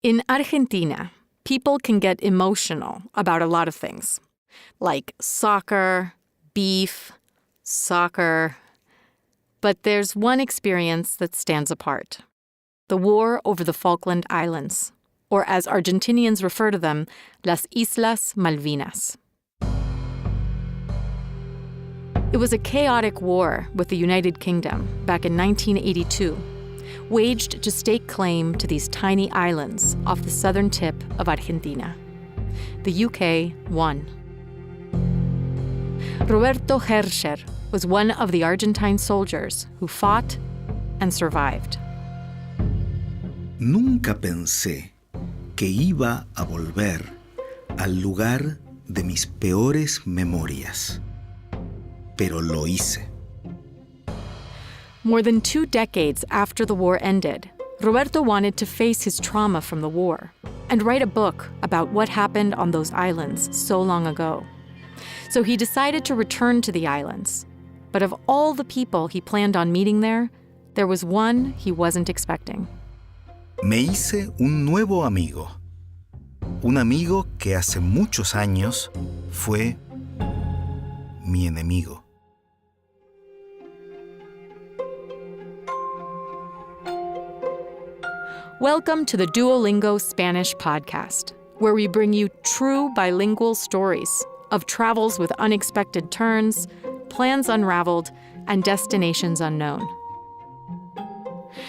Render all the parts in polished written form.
In Argentina, people can get emotional about a lot of things, like soccer, beef, soccer. But there's one experience that stands apart: the war over the Falkland Islands, or as Argentinians refer to them, las Islas Malvinas. It was a chaotic war with the United Kingdom back in 1982, waged to stake claim to these tiny islands off the southern tip of Argentina. The UK won. Roberto Herrscher was one of the Argentine soldiers who fought and survived. Nunca pensé que iba a volver al lugar de mis peores memorias, pero lo hice. More than 2 decades after the war ended, Roberto wanted to face his trauma from the war and write a book about what happened on those islands so long ago. So he decided to return to the islands. But of all the people he planned on meeting there was one he wasn't expecting. Me hice un nuevo amigo. Un amigo que hace muchos años fue mi enemigo. Welcome to the DUOLINGO Spanish podcast, where we bring you true bilingual stories of travels with unexpected turns, plans unraveled, and destinations unknown.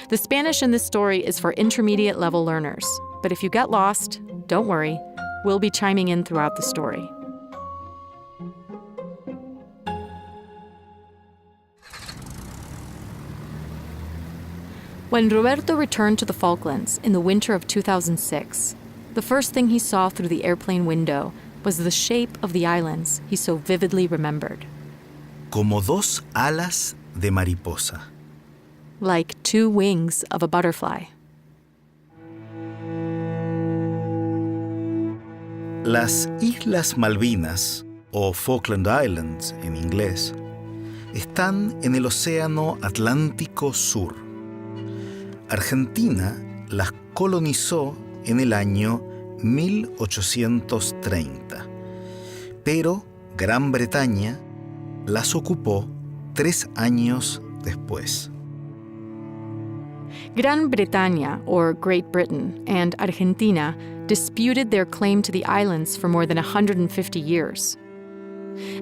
The Spanish in this story is for intermediate level learners, but if you get lost, don't worry, we'll be chiming in throughout the story. When Roberto returned to the Falklands in the winter of 2006, the first thing he saw through the airplane window was the shape of the islands he so vividly remembered. Como dos alas de mariposa. Like 2 wings of a butterfly. Las Islas Malvinas, o Falkland Islands en inglés, están en el Océano Atlántico Sur. Argentina las colonizó en el año 1830, pero Gran Bretaña las ocupó 3 años después. Gran Bretaña, or Great Britain, and Argentina disputed their claim to the islands for more than 150 years.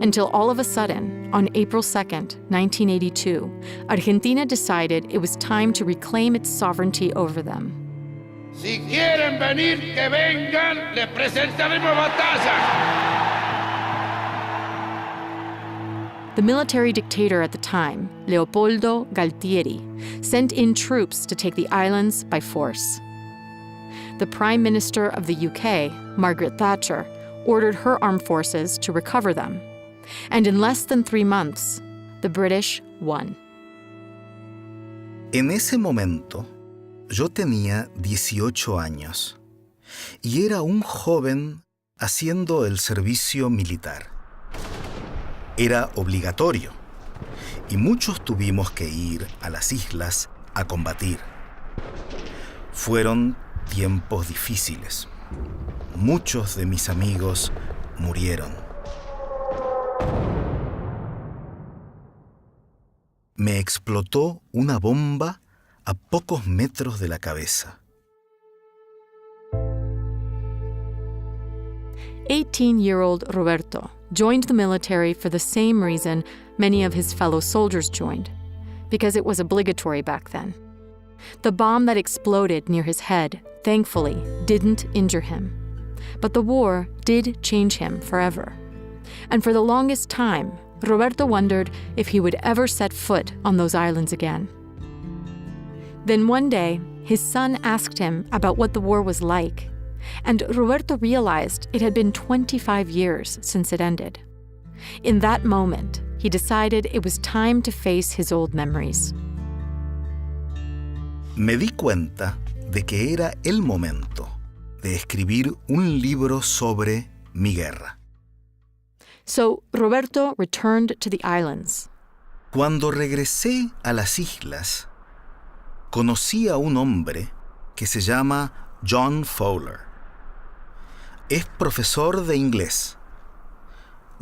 Until all of a sudden, on April 2nd, 1982, Argentina decided it was time to reclaim its sovereignty over them. Si quieren venir, que vengan, les presentaremos batalla. The military dictator at the time, Leopoldo Galtieri, sent in troops to take the islands by force. The Prime Minister of the UK, Margaret Thatcher, ordered her armed forces to recover them. And in less than 3 months, the British won. En ese momento, yo tenía 18 años y era un joven haciendo el servicio militar. Era obligatorio y muchos tuvimos que ir a las islas a combatir. Fueron tiempos difíciles. Muchos de mis amigos murieron. Me explotó una bomba a pocos metros de la cabeza. 18-year-old Roberto joined the military for the same reason many of his fellow soldiers joined, because it was obligatory back then. The bomb that exploded near his head, thankfully, didn't injure him. But the war did change him forever. And for the longest time, Roberto wondered if he would ever set foot on those islands again. Then one day, his son asked him about what the war was like, and Roberto realized it had been 25 years since it ended. In that moment, he decided it was time to face his old memories. Me di cuenta de que era el momento de escribir un libro sobre mi guerra. So Roberto returned to the islands. Cuando regresé a las islas, conocí a un hombre que se llama John Fowler. Es profesor de inglés.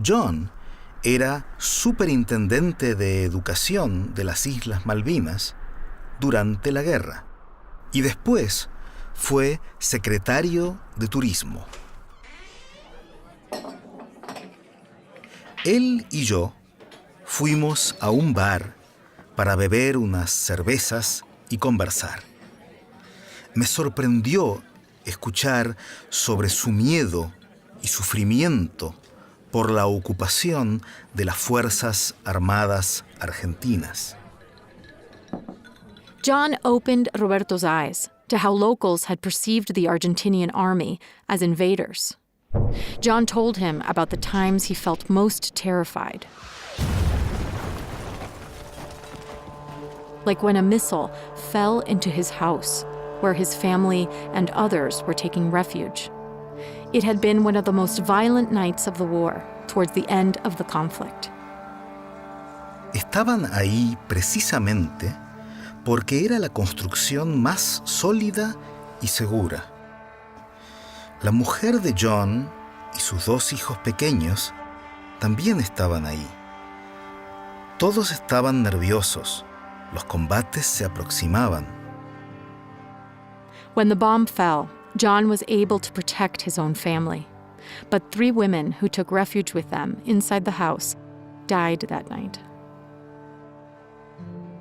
John era superintendente de educación de las Islas Malvinas durante la guerra y después fue secretario de turismo. Él y yo fuimos a un bar para beber unas cervezas y conversar. Me sorprendió escuchar sobre su miedo y sufrimiento por la ocupación de las Fuerzas Armadas Argentinas. John opened Roberto's eyes to how locals had perceived the Argentinian army as invaders. John told him about the times he felt most terrified. Like when a missile fell into his house, where his family and others were taking refuge. It had been one of the most violent nights of the war, towards the end of the conflict. Estaban ahí precisamente porque era la construcción más sólida y segura. La mujer de John y sus 2 hijos pequeños también estaban ahí. Todos estaban nerviosos. Los combates se aproximaban. When the bomb fell, John was able to protect his own family. But 3 women who took refuge with them inside the house died that night.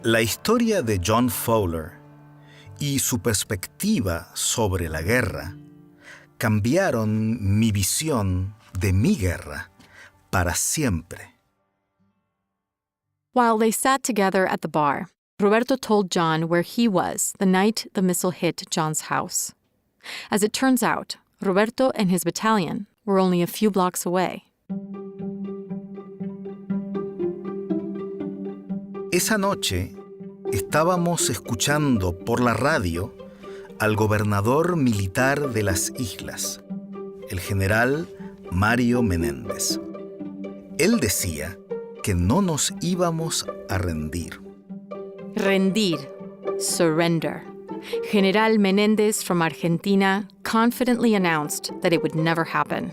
La historia de John Fowler y su perspectiva sobre la guerra cambiaron mi visión de mi guerra para siempre. While they sat together at the bar, Roberto told John where he was the night the missile hit John's house. As it turns out, Roberto and his battalion were only a few blocks away. Esa noche estábamos escuchando por la radio al gobernador militar de las islas, el general Mario Menéndez. Él decía que no nos íbamos a rendir. Rendir, surrender. General Menéndez from Argentina confidently announced that it would never happen.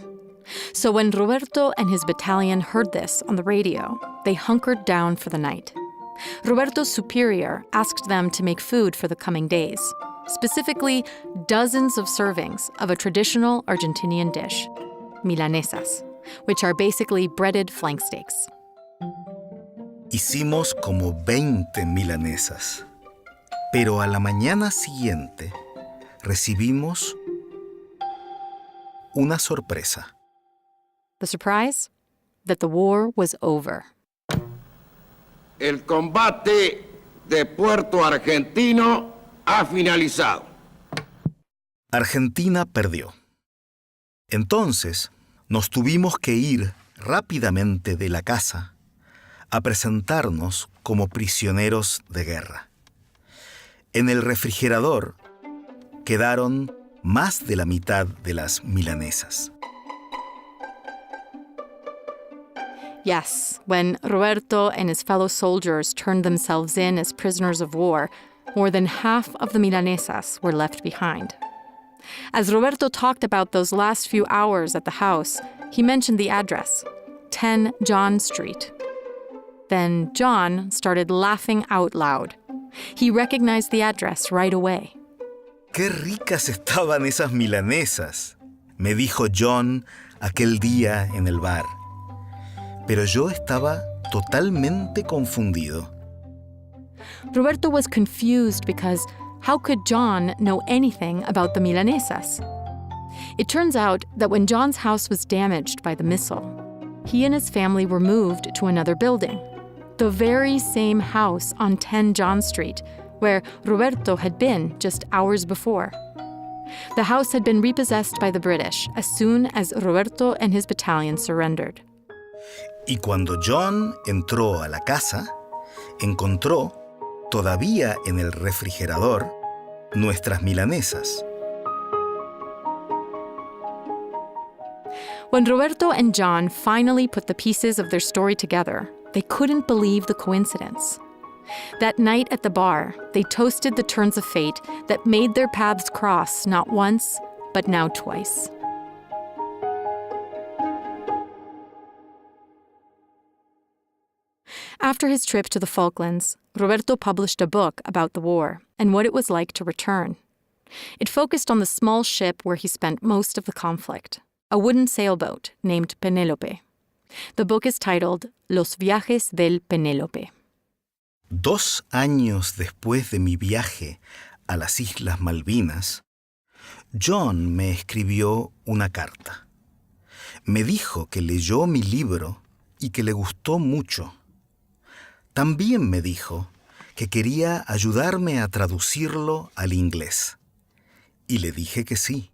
So when Roberto and his battalion heard this on the radio, they hunkered down for the night. Roberto's superior asked them to make food for the coming days, specifically dozens of servings of a traditional Argentinian dish, milanesas, which are basically breaded flank steaks. Hicimos como 20 milanesas, pero a la mañana siguiente recibimos una sorpresa. The surprise? That the war was over. El combate de Puerto Argentino ha finalizado. Argentina perdió. Entonces, nos tuvimos que ir rápidamente de la casa a presentarnos como prisioneros de guerra. En el refrigerador quedaron más de la mitad de las milanesas. Yes, when Roberto and his fellow soldiers turned themselves in as prisoners of war, more than half of the milanesas were left behind. As Roberto talked about those last few hours at the house, he mentioned the address, 10 John Street. Then John started laughing out loud. He recognized the address right away. ¡Qué ricas estaban esas milanesas!, me dijo John aquel día en el bar. Pero yo estaba totalmente confundido. Roberto was confused because how could John know anything about the milanesas? It turns out that when John's house was damaged by the missile, he and his family were moved to another building, the very same house on 10 John Street, where Roberto had been just hours before. The house had been repossessed by the British as soon as Roberto and his battalion surrendered. Y cuando John entró a la casa, encontró, todavía en el refrigerador, nuestras milanesas. When Roberto and John finally put the pieces of their story together, they couldn't believe the coincidence. That night at the bar, they toasted the turns of fate that made their paths cross not once, but now twice. After his trip to the Falklands, Roberto published a book about the war and what it was like to return. It focused on the small ship where he spent most of the conflict, a wooden sailboat named Penélope. The book is titled Los viajes del Penélope. 2 años después de mi viaje a las Islas Malvinas, John me escribió una carta. Me dijo que leyó mi libro y que le gustó mucho. También me dijo que quería ayudarme a traducirlo al inglés. Y le dije que sí.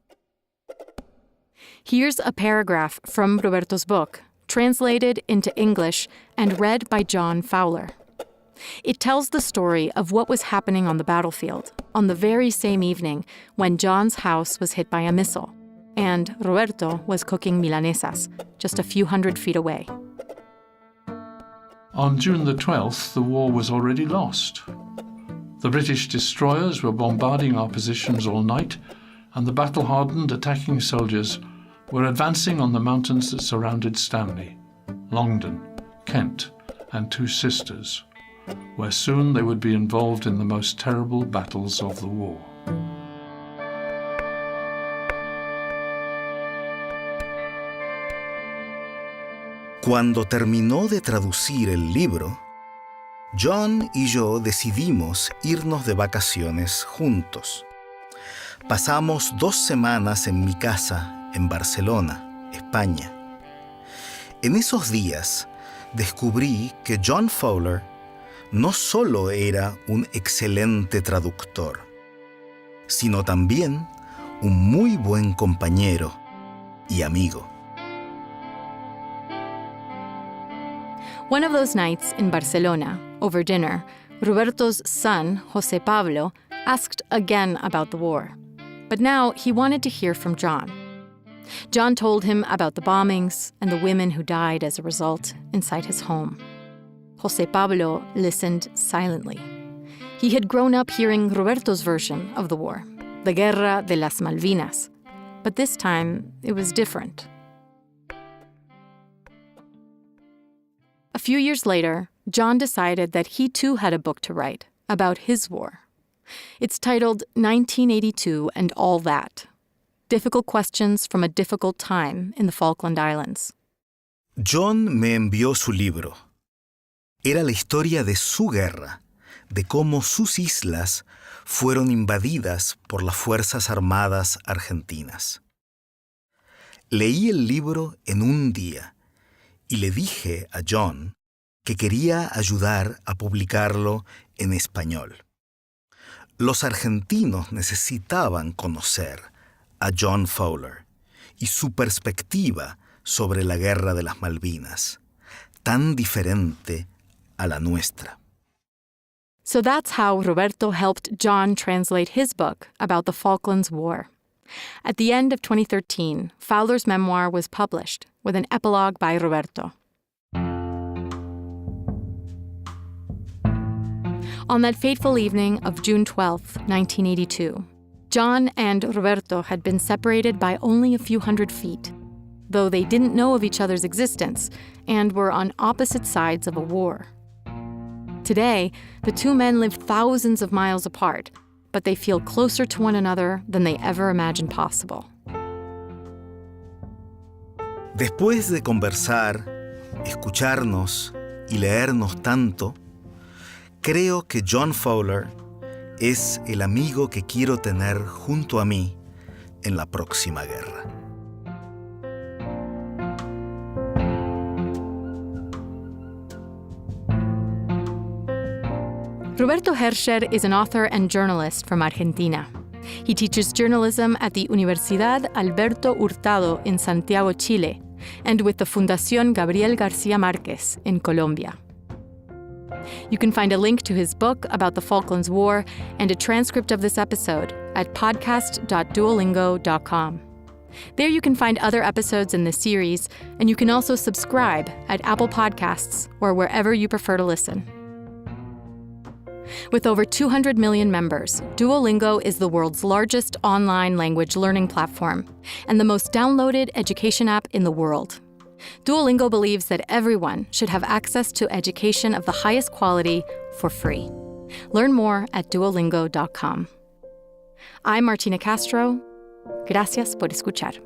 Here's a paragraph from Roberto's book, translated into English and read by John Fowler. It tells the story of what was happening on the battlefield on the very same evening when John's house was hit by a missile, and Roberto was cooking milanesas just a few hundred feet away. On June the 12th, the war was already lost. The British destroyers were bombarding our positions all night, and the battle-hardened attacking soldiers were advancing on the mountains that surrounded Stanley, Longdon, Kent, and Two Sisters, where soon they would be involved in the most terrible battles of the war. Cuando terminó de traducir el libro, John y yo decidimos irnos de vacaciones juntos. Pasamos 2 semanas en mi casa en Barcelona, España. En esos días descubrí que John Fowler no solo era un excelente traductor, sino también un muy buen compañero y amigo. One of those nights in Barcelona, over dinner, Roberto's son, José Pablo, asked again about the war. But now he wanted to hear from John. John told him about the bombings and the women who died as a result inside his home. José Pablo listened silently. He had grown up hearing Roberto's version of the war, the Guerra de las Malvinas. But this time, it was different. A few years later, John decided that he too had a book to write about his war. It's titled 1982 and All That. Difficult Questions from a Difficult Time in the Falkland Islands. John me envió su libro. Era la historia de su guerra, de cómo sus islas fueron invadidas por las Fuerzas Armadas Argentinas. Leí el libro en un día y le dije a John que quería ayudar a publicarlo en español. Los argentinos necesitaban conocer a John Fowler y su perspectiva sobre la Guerra de las Malvinas, tan diferente a la nuestra. So that's how Roberto helped John translate his book about the Falklands War. At the end of 2013, Fowler's memoir was published with an epilogue by Roberto. On that fateful evening of June 12, 1982, John and Roberto had been separated by only a few hundred feet, though they didn't know of each other's existence and were on opposite sides of a war. Today, the two men live thousands of miles apart, but they feel closer to one another than they ever imagined possible. Después de conversar, escucharnos y leernos tanto, creo que John Fowler es el amigo que quiero tener junto a mí en la próxima guerra. Roberto Herrscher is an author and journalist from Argentina. He teaches journalism at the Universidad Alberto Hurtado in Santiago, Chile, and with the Fundación Gabriel García Márquez in Colombia. You can find a link to his book about the Falklands War and a transcript of this episode at podcast.duolingo.com. There you can find other episodes in this series, and you can also subscribe at Apple Podcasts or wherever you prefer to listen. With over 200 million members, Duolingo is the world's largest online language learning platform and the most downloaded education app in the world. Duolingo believes that everyone should have access to education of the highest quality for free. Learn more at duolingo.com. I'm Martina Castro. Gracias por escuchar.